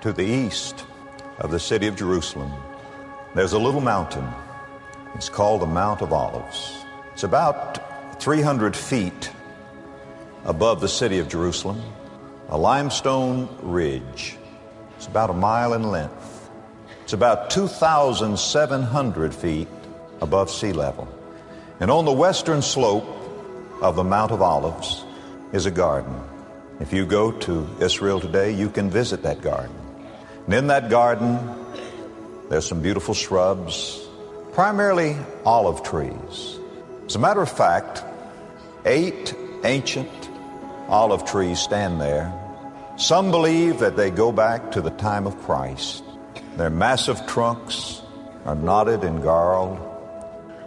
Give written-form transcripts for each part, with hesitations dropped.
to the east of the city of Jerusalem, there's a little mountain. It's called the Mount of Olives. It's about 300 feet above the city of Jerusalem, a limestone ridge. It's about a mile in length. It's about 2,700 feet above sea level. And on the western slope of the Mount of Olives is a garden. If you go to Israel today, you can visit that garden. And in that garden, there's some beautiful shrubs, primarily olive trees. As a matter of fact, 8 ancient olive trees stand there. Some believe that they go back to the time of Christ. Their massive trunks are knotted and gnarled,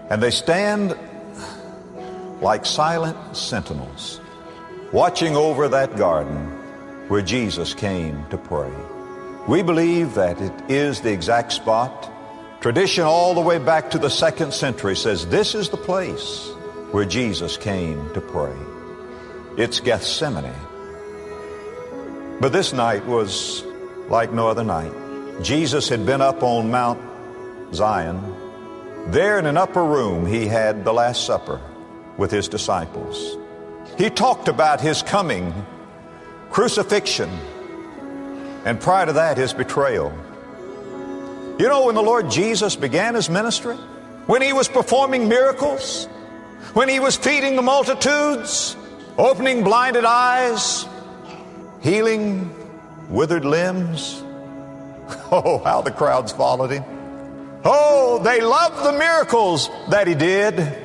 and they stand like silent sentinels, watching over that garden where Jesus came to pray. We believe that it is the exact spot. Tradition all the way back to the 2nd century says this is the place where Jesus came to pray. It's Gethsemane. But this night was like no other night. Jesus had been up on Mount Zion. There in an upper room, he had the Last Supper with his disciples. He talked about his coming, crucifixion, and prior to that, his betrayal. You know, when the Lord Jesus began his ministry, when he was performing miracles, when he was feeding the multitudes, opening blinded eyes, healing withered limbs, oh, how the crowds followed him. Oh, they loved the miracles that he did.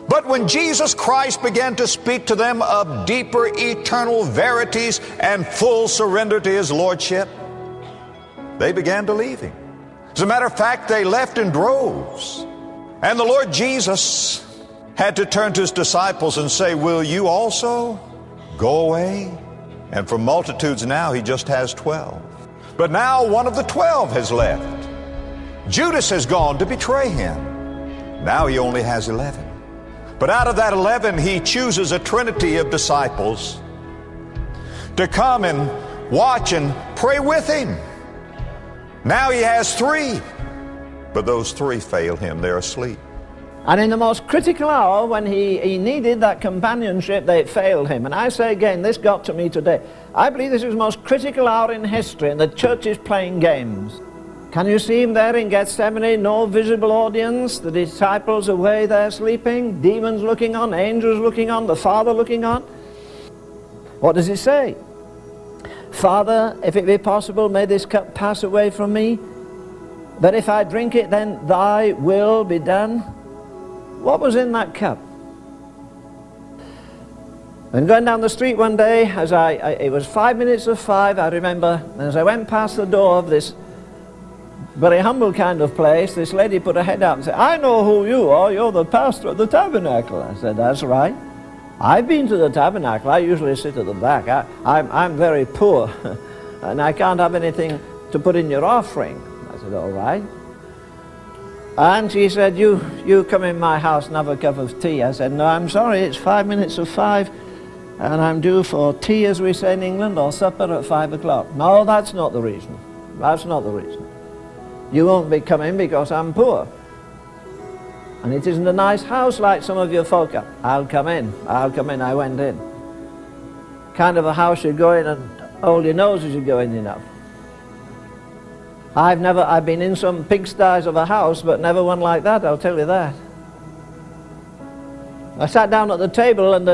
But when Jesus Christ began to speak to them of deeper eternal verities and full surrender to his lordship, they began to leave him. As a matter of fact, they left in droves. And the Lord Jesus had to turn to his disciples and say, will you also go away? And for multitudes now, he just has 12. But now one of the 12 has left. Judas has gone to betray him. Now he only has 11. But out of that 11, he chooses a trinity of disciples to come and watch and pray with him. Now he has 3, but those 3 fail him. They're asleep. And in the most critical hour, when he needed that companionship, they failed him. And I say again, this got to me today. I believe this is the most critical hour in history, and the church is playing games. Can you see him there in Gethsemane? No visible audience, the disciples away there sleeping, demons looking on, angels looking on, the Father looking on. What does he say? Father, if it be possible, may this cup pass away from me. But if I drink it, then thy will be done. What was in that cup? And going down the street one day, it was 5 minutes of 5, I remember, and as I went past the door of this very humble kind of place, this lady put her head out and said, I know who you are, you're the pastor at the tabernacle. I said, that's right. I've been to the tabernacle. I usually sit at the back. I'm very poor, and I can't have anything to put in your offering. I said, all right. And she said, you come in my house and have a cup of tea. I said, no, I'm sorry, it's 5 minutes of 5, and I'm due for tea, as we say in England, or supper at 5 o'clock. No, that's not the reason. That's not the reason. You won't be coming because I'm poor. And it isn't a nice house like some of your folk are. I'll come in. I went in. Kind of a house you go in and hold your nose as you go in enough. I've been in some pigsties of a house, but never one like that, I'll tell you that. I sat down at the table, and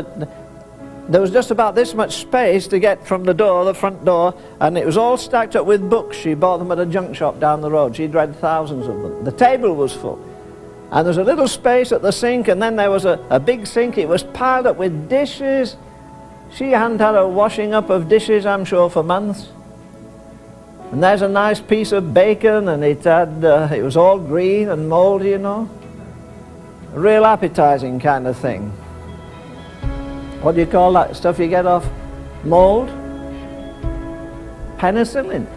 there was just about this much space to get from the front door, and it was all stacked up with books. She bought them at a junk shop down the road. She'd read thousands of them. The table was full. And there's a little space at the sink, and then there was a big sink. It was piled up with dishes. She hadn't had a washing up of dishes, I'm sure, for months. And there's a nice piece of bacon, and it was all green and moldy, you know. A real appetizing kind of thing. What do you call that stuff you get off mold? Penicillin.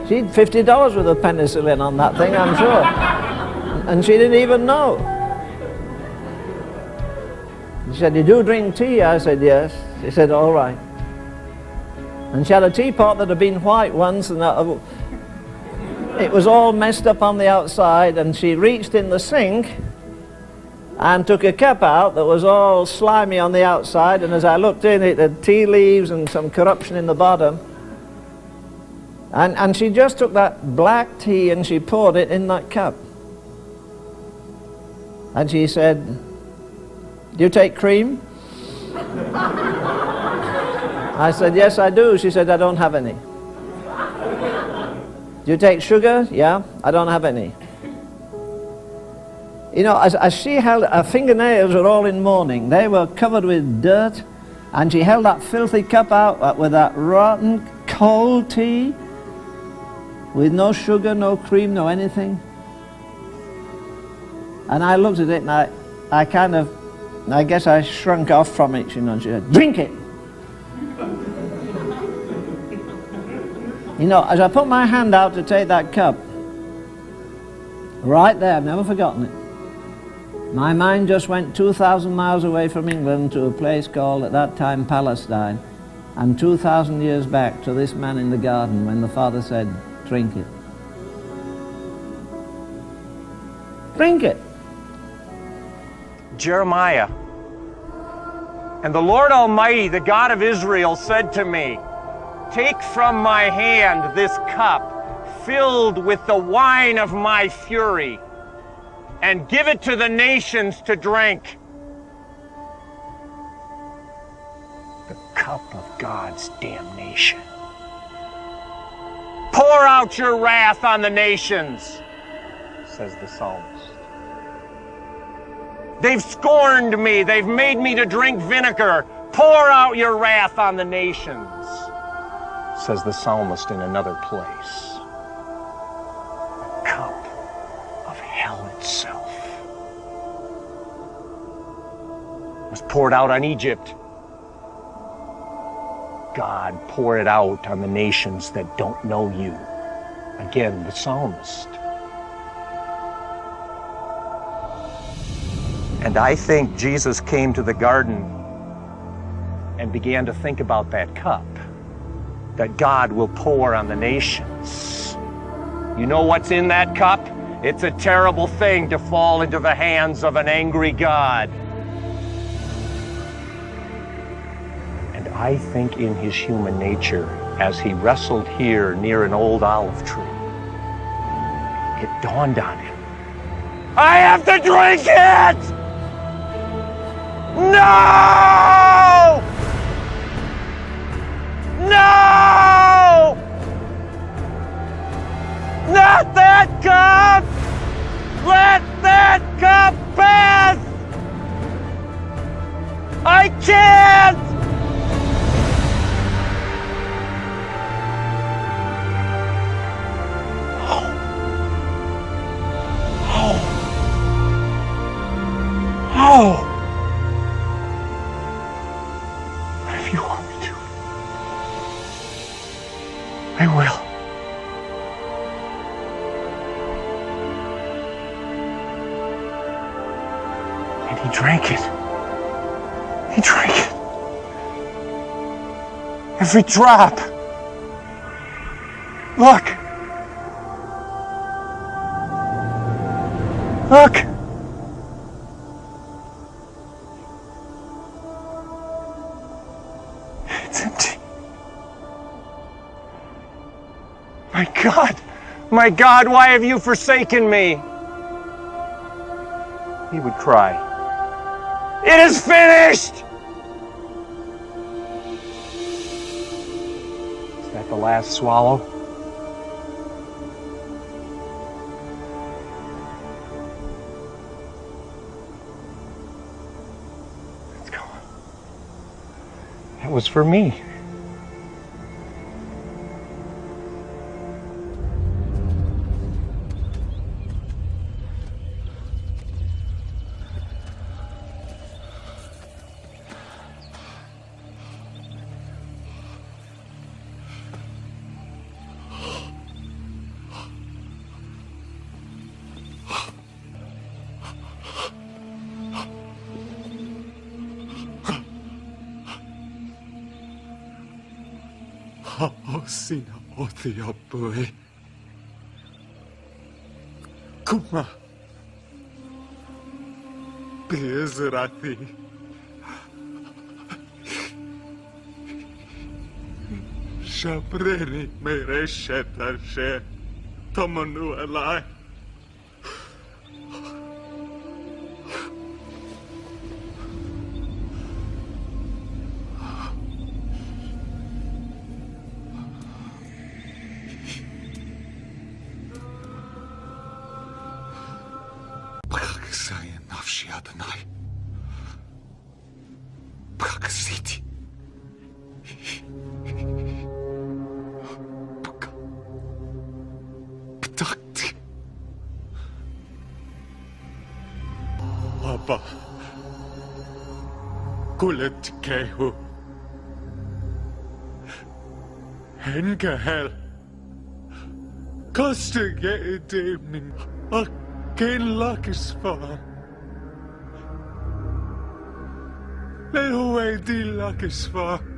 She'd $50 worth of penicillin on that thing, I'm sure. And she didn't even know. She said, you do drink tea? I said, yes. She said, all right. And she had a teapot that had been white once, and it was all messed up on the outside, and she reached in the sink and took a cup out that was all slimy on the outside, and as I looked in, it had tea leaves and some corruption in the bottom. And she just took that black tea and she poured it in that cup. And she said, "Do you take cream?" I said, "Yes, I do." She said, "I don't have any." "Do you take sugar?" "Yeah, I don't have any." You know, as she held, her fingernails were all in mourning. They were covered with dirt, and she held that filthy cup out with that rotten, cold tea, with no sugar, no cream, no anything. And I looked at it, and I guess I shrunk off from it, you know, and she said, "Drink it!" You know, as I put my hand out to take that cup, right there, I've never forgotten it, my mind just went 2,000 miles away from England to a place called, at that time, Palestine, and 2,000 years back to this man in the garden when the Father said, "Drink it." Drink it. Jeremiah, "And the Lord Almighty, the God of Israel, said to me, take from my hand this cup filled with the wine of my fury, and give it to the nations to drink." The cup of God's damnation. "Pour out your wrath on the nations," says the psalmist. "They've scorned me. They've made me to drink vinegar. Pour out your wrath on the nations," says the psalmist in another place. A cup of hell itself was poured out on Egypt. God, pour it out on the nations that don't know you. Again, the psalmist. And I think Jesus came to the garden and began to think about that cup that God will pour on the nations. You know what's in that cup? It's a terrible thing to fall into the hands of an angry God. And I think in his human nature, as he wrestled here near an old olive tree, it dawned on him, I have to drink it! No! No! Not that cup! Let that cup pass! I can't! Oh! But if you want me to, I will. And he drank it. He drank it. Every drop. Look. Look. It's empty. My God, why have you forsaken me? He would cry, it is finished! Is that the last swallow? It's gone. It was for me. O sinä otiopui. Kuma. Bezrati. Shabreni meresheta she. Tomonu alai. Braksaye nafshi Adonai. Braksiti. Brakti. Abba. Kulet kehu. Hengehel. Kostige edemning. Geen lakjes van. Nee, hoe heet die lakjes van?